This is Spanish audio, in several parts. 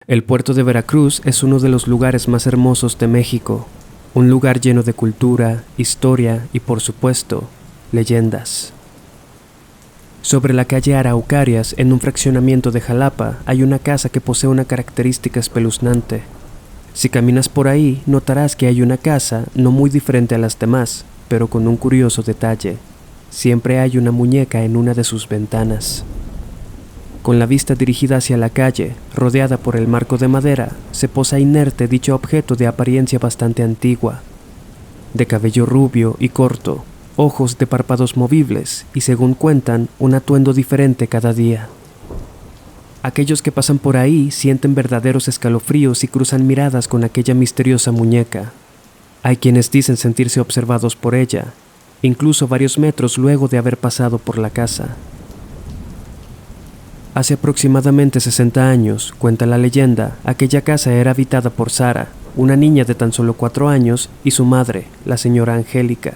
El puerto de Veracruz es uno de los lugares más hermosos de México, un lugar lleno de cultura, historia y, por supuesto, leyendas. Sobre la calle Araucarias, en un fraccionamiento de Jalapa, hay una casa que posee una característica espeluznante. Si caminas por ahí, notarás que hay una casa no muy diferente a las demás, pero con un curioso detalle. Siempre hay una muñeca en una de sus ventanas. Con la vista dirigida hacia la calle, rodeada por el marco de madera, se posa inerte dicho objeto de apariencia bastante antigua. De cabello rubio y corto, ojos de párpados movibles y, según cuentan, un atuendo diferente cada día. Aquellos que pasan por ahí sienten verdaderos escalofríos y cruzan miradas con aquella misteriosa muñeca. Hay quienes dicen sentirse observados por ella, incluso varios metros luego de haber pasado por la casa. Hace aproximadamente 60 años, cuenta la leyenda, aquella casa era habitada por Sara, una niña de tan solo 4 años, y su madre, la señora Angélica.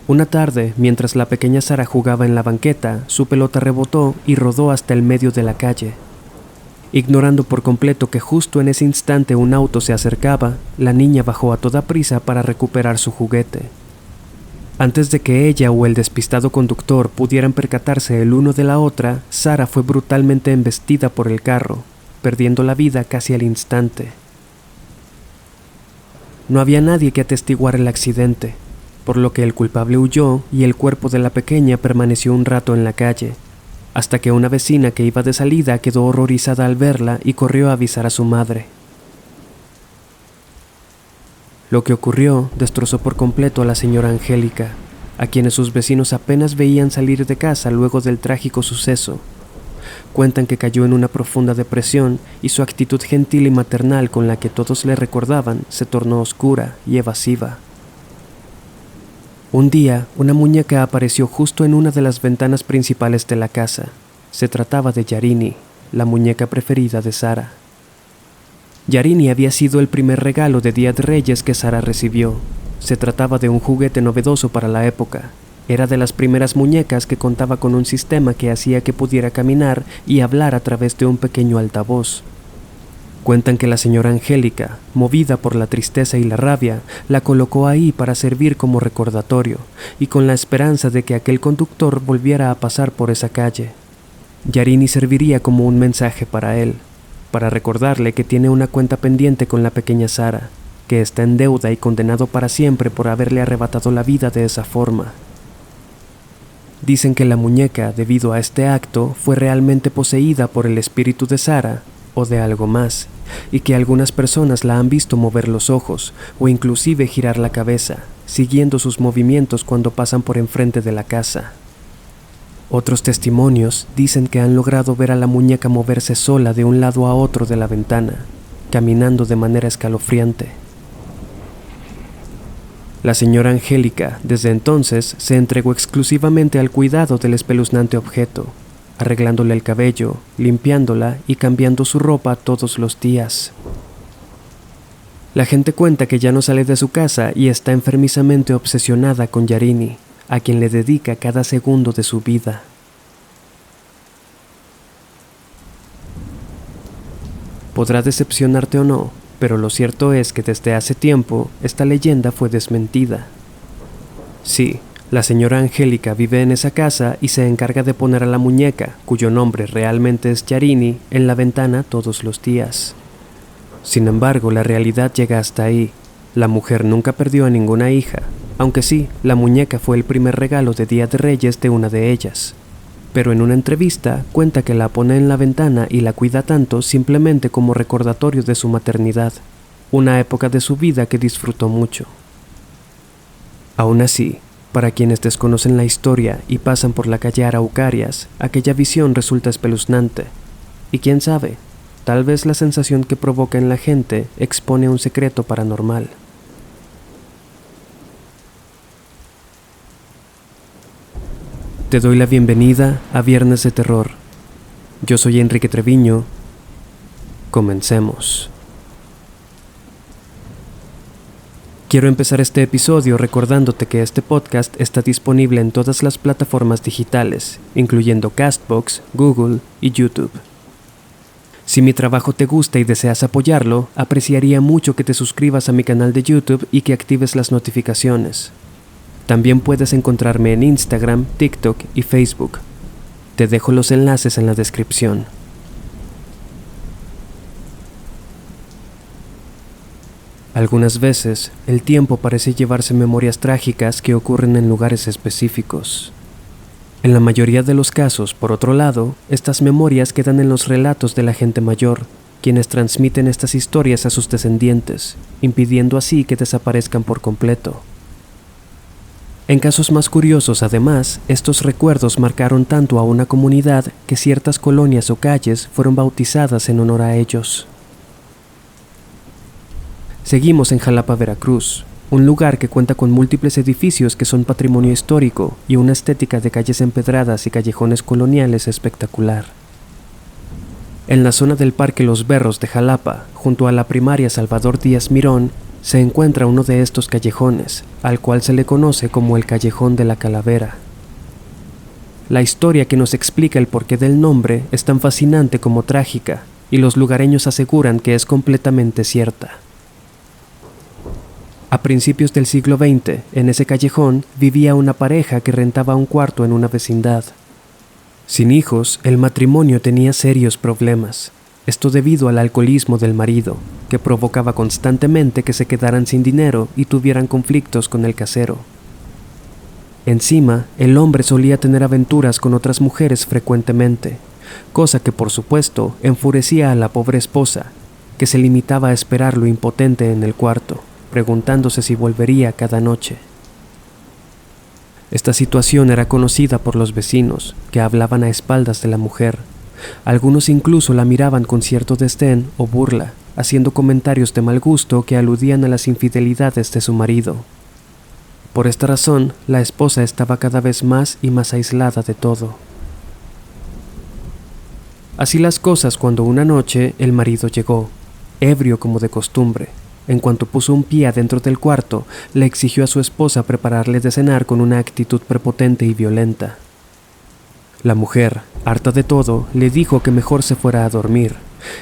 Una tarde, mientras la pequeña Sara jugaba en la banqueta, su pelota rebotó y rodó hasta el medio de la calle. Ignorando por completo que justo en ese instante un auto se acercaba, la niña bajó a toda prisa para recuperar su juguete. Antes de que ella o el despistado conductor pudieran percatarse el uno de la otra, Sara fue brutalmente embestida por el carro, perdiendo la vida casi al instante. No había nadie que atestiguara el accidente, por lo que el culpable huyó y el cuerpo de la pequeña permaneció un rato en la calle, hasta que una vecina que iba de salida quedó horrorizada al verla y corrió a avisar a su madre. Lo que ocurrió destrozó por completo a la señora Angélica, a quienes sus vecinos apenas veían salir de casa luego del trágico suceso. Cuentan que cayó en una profunda depresión y su actitud gentil y maternal con la que todos le recordaban se tornó oscura y evasiva. Un día, una muñeca apareció justo en una de las ventanas principales de la casa. Se trataba de Yarini, la muñeca preferida de Sara. Yarini había sido el primer regalo de Día de Reyes que Sara recibió. Se trataba de un juguete novedoso para la época. Era de las primeras muñecas que contaba con un sistema que hacía que pudiera caminar y hablar a través de un pequeño altavoz. Cuentan que la señora Angélica, movida por la tristeza y la rabia, la colocó ahí para servir como recordatorio y con la esperanza de que aquel conductor volviera a pasar por esa calle. Yarini serviría como un mensaje para él, para recordarle que tiene una cuenta pendiente con la pequeña Sara, que está en deuda y condenado para siempre por haberle arrebatado la vida de esa forma. Dicen que la muñeca, debido a este acto, fue realmente poseída por el espíritu de Sara o de algo más, y que algunas personas la han visto mover los ojos o inclusive girar la cabeza, siguiendo sus movimientos cuando pasan por enfrente de la casa. Otros testimonios dicen que han logrado ver a la muñeca moverse sola de un lado a otro de la ventana, caminando de manera escalofriante. La señora Angélica, desde entonces, se entregó exclusivamente al cuidado del espeluznante objeto, arreglándole el cabello, limpiándola y cambiando su ropa todos los días. La gente cuenta que ya no sale de su casa y está enfermizamente obsesionada con Yarini, a quien le dedica cada segundo de su vida. Podrá decepcionarte o no, pero lo cierto es que desde hace tiempo esta leyenda fue desmentida. Sí, la señora Angélica vive en esa casa y se encarga de poner a la muñeca, cuyo nombre realmente es Yarini, en la ventana todos los días. Sin embargo, la realidad llega hasta ahí. La mujer nunca perdió a ninguna hija, aunque sí, la muñeca fue el primer regalo de Día de Reyes de una de ellas. Pero en una entrevista cuenta que la pone en la ventana y la cuida tanto simplemente como recordatorio de su maternidad, una época de su vida que disfrutó mucho. Aún así, para quienes desconocen la historia y pasan por la calle Araucarias, aquella visión resulta espeluznante. Y quién sabe, tal vez la sensación que provoca en la gente expone un secreto paranormal. Te doy la bienvenida a Viernes de Terror. Yo soy Enrique Treviño. Comencemos. Quiero empezar este episodio recordándote que este podcast está disponible en todas las plataformas digitales, incluyendo Castbox, Google y YouTube. Si mi trabajo te gusta y deseas apoyarlo, apreciaría mucho que te suscribas a mi canal de YouTube y que actives las notificaciones. También puedes encontrarme en Instagram, TikTok y Facebook. Te dejo los enlaces en la descripción. Algunas veces, el tiempo parece llevarse memorias trágicas que ocurren en lugares específicos. En la mayoría de los casos, por otro lado, estas memorias quedan en los relatos de la gente mayor, quienes transmiten estas historias a sus descendientes, impidiendo así que desaparezcan por completo. En casos más curiosos, además, estos recuerdos marcaron tanto a una comunidad que ciertas colonias o calles fueron bautizadas en honor a ellos. Seguimos en Jalapa, Veracruz, un lugar que cuenta con múltiples edificios que son patrimonio histórico y una estética de calles empedradas y callejones coloniales espectacular. En la zona del Parque Los Berros de Jalapa, junto a la primaria Salvador Díaz Mirón, se encuentra uno de estos callejones, al cual se le conoce como el Callejón de la Calavera. La historia que nos explica el porqué del nombre es tan fascinante como trágica, y los lugareños aseguran que es completamente cierta. A principios del siglo XX, en ese callejón, vivía una pareja que rentaba un cuarto en una vecindad. Sin hijos, el matrimonio tenía serios problemas. Esto debido al alcoholismo del marido, que provocaba constantemente que se quedaran sin dinero y tuvieran conflictos con el casero. Encima, el hombre solía tener aventuras con otras mujeres frecuentemente, cosa que por supuesto enfurecía a la pobre esposa, que se limitaba a esperarlo impotente en el cuarto, preguntándose si volvería cada noche. Esta situación era conocida por los vecinos, que hablaban a espaldas de la mujer. Algunos incluso la miraban con cierto desdén o burla, haciendo comentarios de mal gusto que aludían a las infidelidades de su marido. Por esta razón, la esposa estaba cada vez más y más aislada de todo. Así las cosas cuando una noche el marido llegó, ebrio como de costumbre. En cuanto puso un pie adentro del cuarto, le exigió a su esposa prepararle de cenar con una actitud prepotente y violenta. La mujer, harta de todo, le dijo que mejor se fuera a dormir.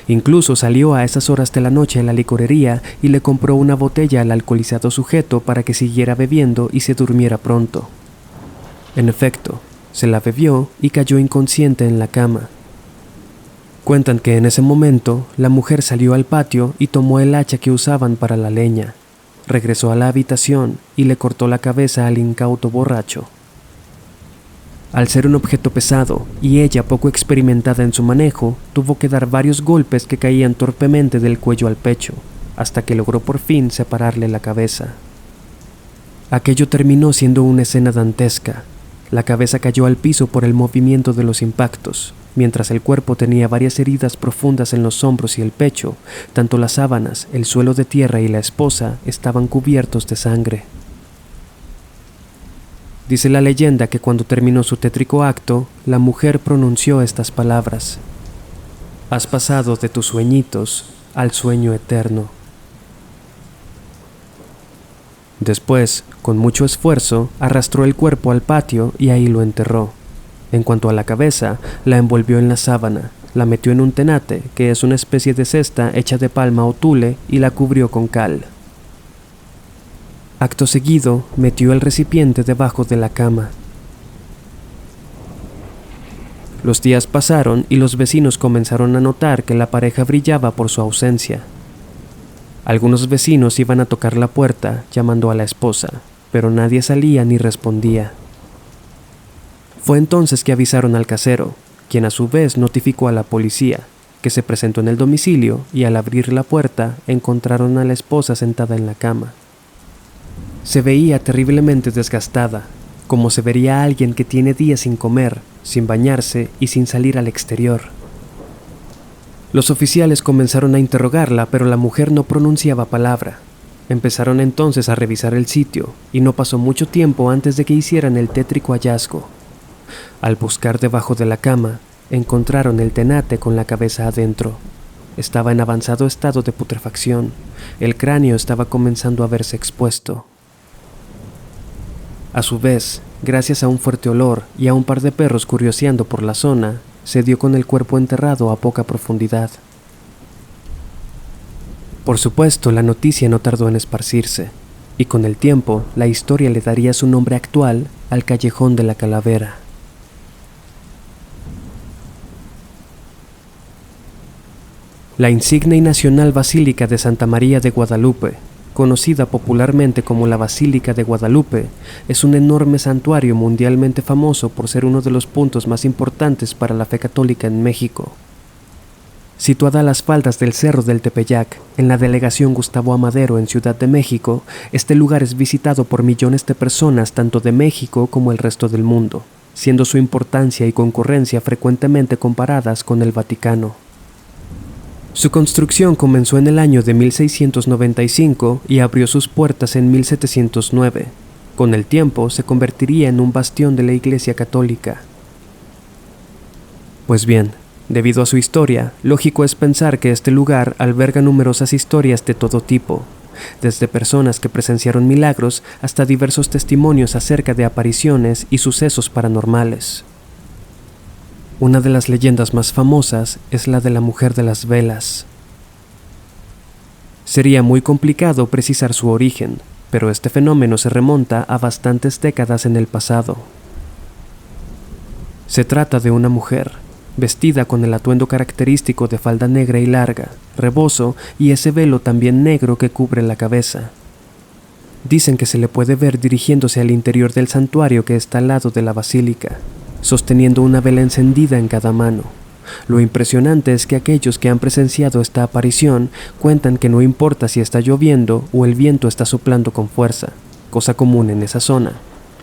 Incluso salió a esas horas de la noche a la licorería y le compró una botella al alcoholizado sujeto para que siguiera bebiendo y se durmiera pronto. En efecto, se la bebió y cayó inconsciente en la cama. Cuentan que en ese momento, la mujer salió al patio y tomó el hacha que usaban para la leña. Regresó a la habitación y le cortó la cabeza al incauto borracho. Al ser un objeto pesado y ella poco experimentada en su manejo, tuvo que dar varios golpes que caían torpemente del cuello al pecho, hasta que logró por fin separarle la cabeza. Aquello terminó siendo una escena dantesca. La cabeza cayó al piso por el movimiento de los impactos. Mientras el cuerpo tenía varias heridas profundas en los hombros y el pecho, tanto las sábanas, el suelo de tierra y la esposa estaban cubiertos de sangre. Dice la leyenda que cuando terminó su tétrico acto, la mujer pronunció estas palabras: «Has pasado de tus sueñitos al sueño eterno». Después, con mucho esfuerzo, arrastró el cuerpo al patio y ahí lo enterró. En cuanto a la cabeza, la envolvió en la sábana, la metió en un tenate, que es una especie de cesta hecha de palma o tule, y la cubrió con cal. Acto seguido, metió el recipiente debajo de la cama. Los días pasaron y los vecinos comenzaron a notar que la pareja brillaba por su ausencia. Algunos vecinos iban a tocar la puerta, llamando a la esposa, pero nadie salía ni respondía. Fue entonces que avisaron al casero, quien a su vez notificó a la policía, que se presentó en el domicilio y al abrir la puerta encontraron a la esposa sentada en la cama. Se veía terriblemente desgastada, como se vería a alguien que tiene días sin comer, sin bañarse y sin salir al exterior. Los oficiales comenzaron a interrogarla, pero la mujer no pronunciaba palabra. Empezaron entonces a revisar el sitio, y no pasó mucho tiempo antes de que hicieran el tétrico hallazgo. Al buscar debajo de la cama, encontraron el tenate con la cabeza adentro. Estaba en avanzado estado de putrefacción. El cráneo estaba comenzando a verse expuesto. A su vez, gracias a un fuerte olor y a un par de perros curioseando por la zona, se dio con el cuerpo enterrado a poca profundidad, Por supuesto, la noticia no tardó en esparcirse, y con el tiempo, la historia le daría su nombre actual al Callejón de la Calavera. La insigne y nacional Basílica de Santa María de Guadalupe, conocida popularmente como la Basílica de Guadalupe, es un enorme santuario mundialmente famoso por ser uno de los puntos más importantes para la fe católica en México. Situada a las faldas del Cerro del Tepeyac, en la delegación Gustavo Amadero en Ciudad de México, este lugar es visitado por millones de personas tanto de México como el resto del mundo, siendo su importancia y concurrencia frecuentemente comparadas con el Vaticano. Su construcción comenzó en el año de 1695 y abrió sus puertas en 1709. Con el tiempo se convertiría en un bastión de la Iglesia Católica. Pues bien, debido a su historia, lógico es pensar que este lugar alberga numerosas historias de todo tipo, desde personas que presenciaron milagros hasta diversos testimonios acerca de apariciones y sucesos paranormales. Una de las leyendas más famosas es la de la mujer de las velas. Sería muy complicado precisar su origen, pero este fenómeno se remonta a bastantes décadas en el pasado. Se trata de una mujer, vestida con el atuendo característico de falda negra y larga, rebozo y ese velo también negro que cubre la cabeza. Dicen que se le puede ver dirigiéndose al interior del santuario que está al lado de la basílica, sosteniendo una vela encendida en cada mano. Lo impresionante es que aquellos que han presenciado esta aparición cuentan que no importa si está lloviendo o el viento está soplando con fuerza, cosa común en esa zona,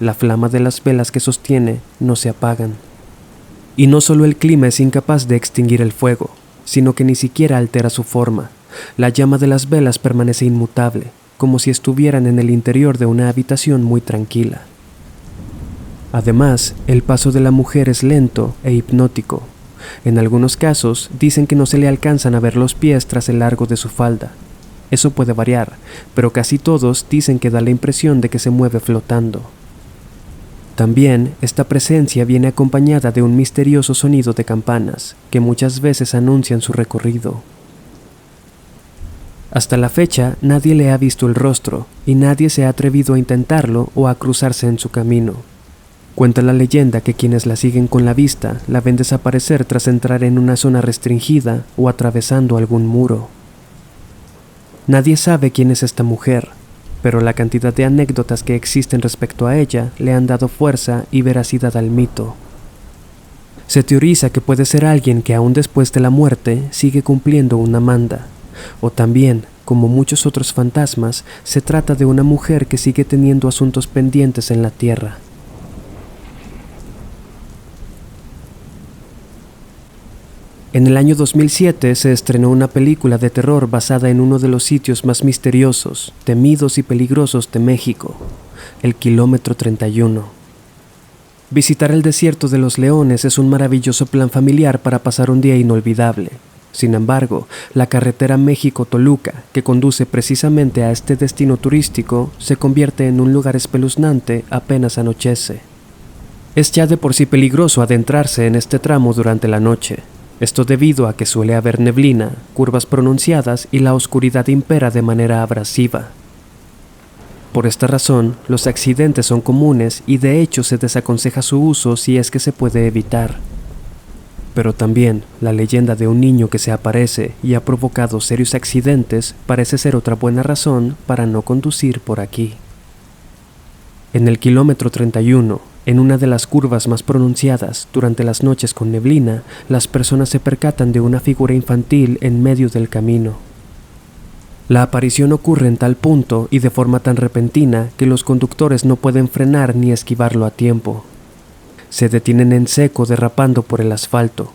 la flama de las velas que sostiene no se apagan. Y no solo el clima es incapaz de extinguir el fuego, sino que ni siquiera altera su forma. La llama de las velas permanece inmutable, como si estuvieran en el interior de una habitación muy tranquila. Además, el paso de la mujer es lento e hipnótico. En algunos casos, dicen que no se le alcanzan a ver los pies tras el largo de su falda. Eso puede variar, pero casi todos dicen que da la impresión de que se mueve flotando. También, esta presencia viene acompañada de un misterioso sonido de campanas, que muchas veces anuncian su recorrido. Hasta la fecha, nadie le ha visto el rostro, y nadie se ha atrevido a intentarlo o a cruzarse en su camino. Cuenta la leyenda que quienes la siguen con la vista la ven desaparecer tras entrar en una zona restringida o atravesando algún muro. Nadie sabe quién es esta mujer, pero la cantidad de anécdotas que existen respecto a ella le han dado fuerza y veracidad al mito. Se teoriza que puede ser alguien que aún después de la muerte sigue cumpliendo una manda, o también, como muchos otros fantasmas, se trata de una mujer que sigue teniendo asuntos pendientes en la tierra. En el año 2007 se estrenó una película de terror basada en uno de los sitios más misteriosos, temidos y peligrosos de México, el Kilómetro 31. Visitar el desierto de los Leones es un maravilloso plan familiar para pasar un día inolvidable. Sin embargo, la carretera México-Toluca, que conduce precisamente a este destino turístico, se convierte en un lugar espeluznante apenas anochece. Es ya de por sí peligroso adentrarse en este tramo durante la noche. Esto debido a que suele haber neblina, curvas pronunciadas y la oscuridad impera de manera abrasiva. Por esta razón, los accidentes son comunes y de hecho se desaconseja su uso si es que se puede evitar. Pero también, la leyenda de un niño que se aparece y ha provocado serios accidentes parece ser otra buena razón para no conducir por aquí. En el Kilómetro 31, en una de las curvas más pronunciadas, durante las noches con neblina, las personas se percatan de una figura infantil en medio del camino. La aparición ocurre en tal punto y de forma tan repentina que los conductores no pueden frenar ni esquivarlo a tiempo. Se detienen en seco derrapando por el asfalto,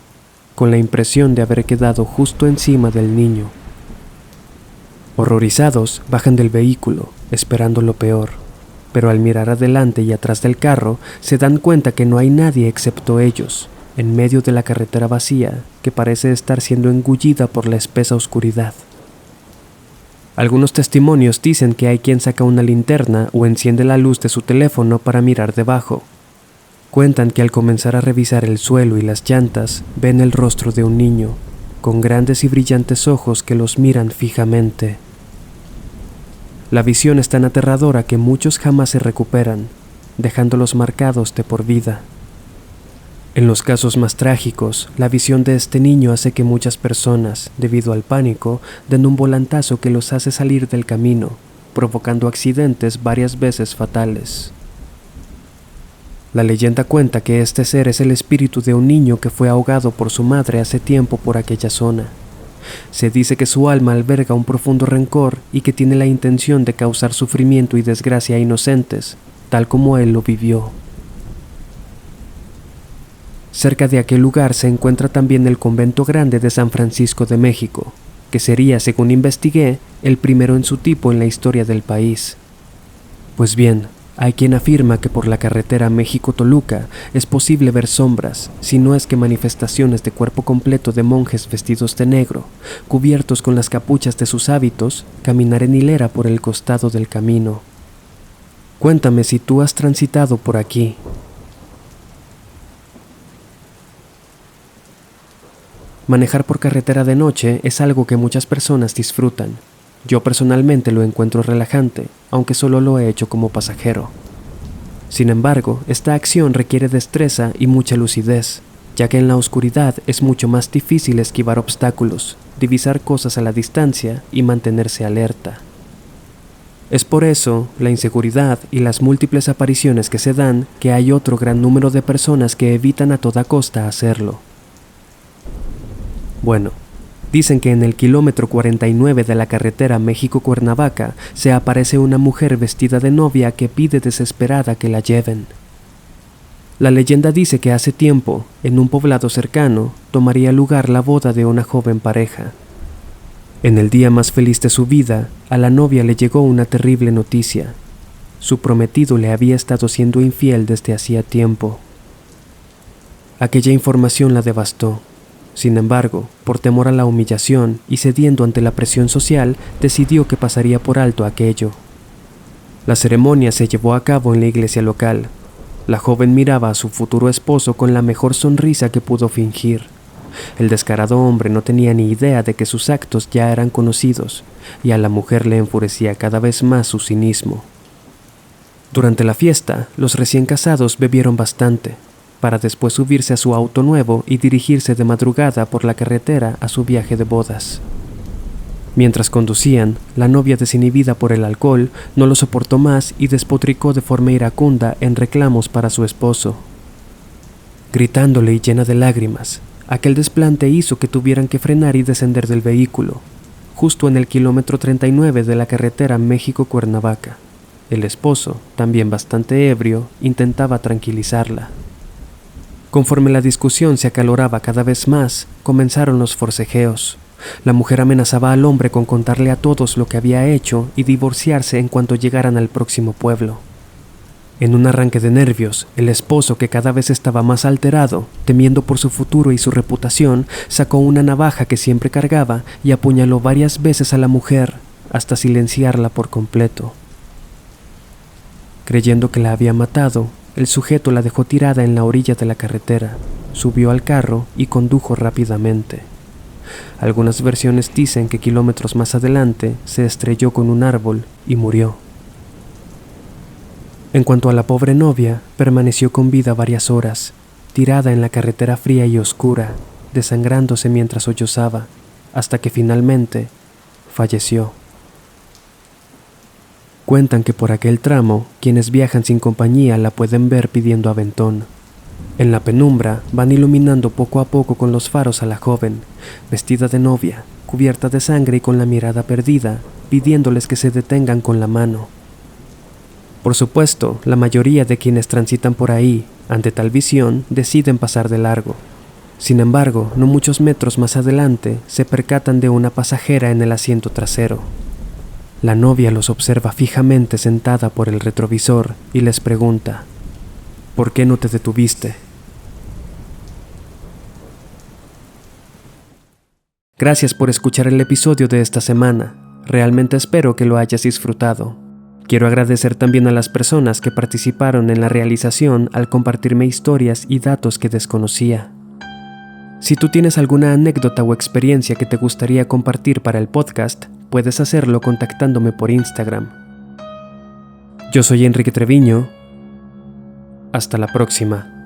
con la impresión de haber quedado justo encima del niño. Horrorizados, bajan del vehículo, esperando lo peor. Pero al mirar adelante y atrás del carro, se dan cuenta que no hay nadie excepto ellos, en medio de la carretera vacía, que parece estar siendo engullida por la espesa oscuridad. Algunos testimonios dicen que hay quien saca una linterna o enciende la luz de su teléfono para mirar debajo. Cuentan que al comenzar a revisar el suelo y las llantas, ven el rostro de un niño, con grandes y brillantes ojos que los miran fijamente. La visión es tan aterradora que muchos jamás se recuperan, dejándolos marcados de por vida. En los casos más trágicos, la visión de este niño hace que muchas personas, debido al pánico, den un volantazo que los hace salir del camino, provocando accidentes varias veces fatales. La leyenda cuenta que este ser es el espíritu de un niño que fue ahogado por su madre hace tiempo por aquella zona. Se dice que su alma alberga un profundo rencor y que tiene la intención de causar sufrimiento y desgracia a inocentes, tal como él lo vivió. Cerca de aquel lugar se encuentra también el Convento Grande de San Francisco de México, que sería, según investigué, el primero en su tipo en la historia del país. Pues bien, hay quien afirma que por la carretera México-Toluca es posible ver sombras, si no es que manifestaciones de cuerpo completo de monjes vestidos de negro, cubiertos con las capuchas de sus hábitos, caminar en hilera por el costado del camino. Cuéntame si tú has transitado por aquí. Manejar por carretera de noche es algo que muchas personas disfrutan. Yo personalmente lo encuentro relajante, aunque solo lo he hecho como pasajero. Sin embargo, esta acción requiere destreza y mucha lucidez, ya que en la oscuridad es mucho más difícil esquivar obstáculos, divisar cosas a la distancia y mantenerse alerta. Es por eso, la inseguridad y las múltiples apariciones que se dan, que hay otro gran número de personas que evitan a toda costa hacerlo. Bueno, dicen que en el kilómetro 49 de la carretera México-Cuernavaca se aparece una mujer vestida de novia que pide desesperada que la lleven. La leyenda dice que hace tiempo, en un poblado cercano, tomaría lugar la boda de una joven pareja. En el día más feliz de su vida, a la novia le llegó una terrible noticia. Su prometido le había estado siendo infiel desde hacía tiempo. Aquella información la devastó. Sin embargo, por temor a la humillación y cediendo ante la presión social, decidió que pasaría por alto aquello. La ceremonia se llevó a cabo en la iglesia local. La joven miraba a su futuro esposo con la mejor sonrisa que pudo fingir. El descarado hombre no tenía ni idea de que sus actos ya eran conocidos, y a la mujer le enfurecía cada vez más su cinismo. Durante la fiesta, los recién casados bebieron bastante, para después subirse a su auto nuevo y dirigirse de madrugada por la carretera a su viaje de bodas. Mientras conducían, la novia, desinhibida por el alcohol, no lo soportó más y despotricó de forma iracunda en reclamos para su esposo. Gritándole y llena de lágrimas, aquel desplante hizo que tuvieran que frenar y descender del vehículo, justo en el kilómetro 39 de la carretera México-Cuernavaca. El esposo, también bastante ebrio, intentaba tranquilizarla. Conforme la discusión se acaloraba cada vez más, comenzaron los forcejeos. La mujer amenazaba al hombre con contarle a todos lo que había hecho y divorciarse en cuanto llegaran al próximo pueblo. En un arranque de nervios, el esposo, que cada vez estaba más alterado, temiendo por su futuro y su reputación, sacó una navaja que siempre cargaba y apuñaló varias veces a la mujer, hasta silenciarla por completo. Creyendo que la había matado, el sujeto la dejó tirada en la orilla de la carretera, subió al carro y condujo rápidamente. Algunas versiones dicen que kilómetros más adelante se estrelló con un árbol y murió. En cuanto a la pobre novia, permaneció con vida varias horas, tirada en la carretera fría y oscura, desangrándose mientras sollozaba, hasta que finalmente falleció. Cuentan que por aquel tramo, quienes viajan sin compañía la pueden ver pidiendo aventón. En la penumbra van iluminando poco a poco con los faros a la joven, vestida de novia, cubierta de sangre y con la mirada perdida, pidiéndoles que se detengan con la mano. Por supuesto, la mayoría de quienes transitan por ahí, ante tal visión, deciden pasar de largo. Sin embargo, no muchos metros más adelante, se percatan de una pasajera en el asiento trasero. La novia los observa fijamente sentada por el retrovisor y les pregunta: ¿por qué no te detuviste? Gracias por escuchar el episodio de esta semana. Realmente espero que lo hayas disfrutado. Quiero agradecer también a las personas que participaron en la realización al compartirme historias y datos que desconocía. Si tú tienes alguna anécdota o experiencia que te gustaría compartir para el podcast, puedes hacerlo contactándome por Instagram. Yo soy Enrique Treviño. Hasta la próxima.